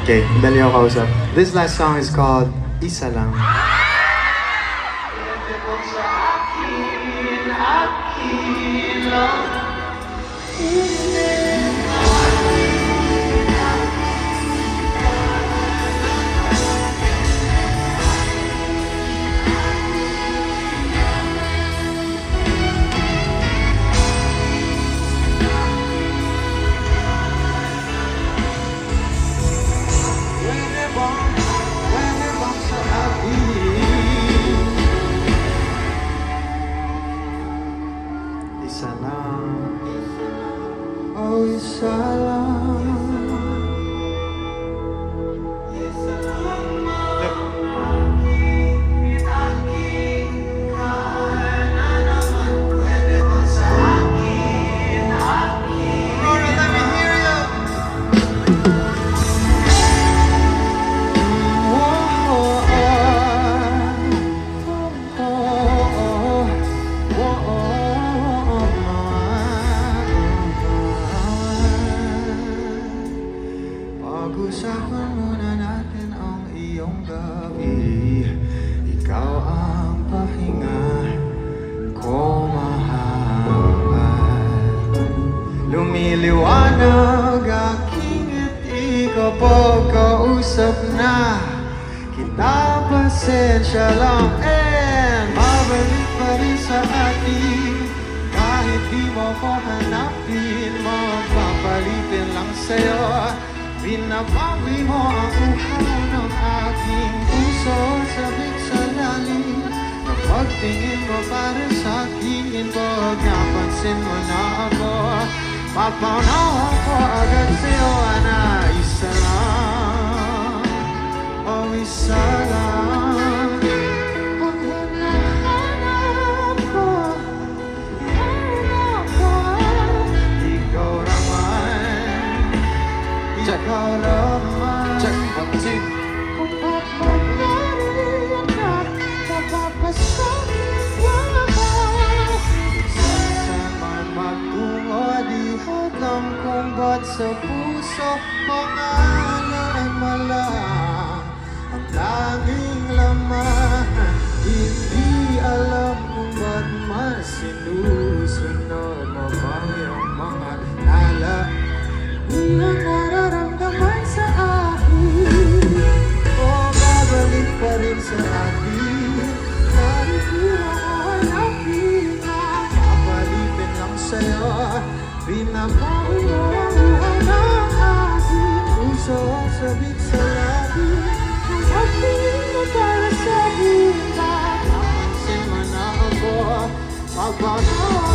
Okay, dali ako kausap. This last song is called Isa Lang. Isa lang, oh isa lang. Aurora, let me hear you. Pag-usapan muna natin ang iyong gabi. Ikaw ang pahinga ko, mahal. Lumiliwanag aking ngiti kapag kausap na kita. Pasensya lang and mabalik pa rin sa atin. Kahit di mo ko hanapin, magpapalitin lang sa'yo. Binabawi mo ang uhaw ng aking puso, sabik sa lalim. Kapag tingin mo para sa'kin, pag napansin mo na ako, papanawa ko agad sa'yo na isa lang, oh isa lang. Ang hinahanap ko, ikaw naman. Ikaw naman. Check, 1, 2. Kung papanarin ka, mapapasakin mo ako. Saan magtungo, di alam kung ba't sa puso pangalan mo lang ang tanging laman. Hindi alam kung ba't mas sinusunod mo ba yung mga tala. Iyong nararamdaman sa akin, o babalik pa rin sa akin. Kahit di mo ko hanapin, mapapalipin lang sa'yo. Binabawi mo ang buhay ng aking puso, sabik sa labi. Kung pagtingin mo para sa akin, napansin mo na ako, magpanawa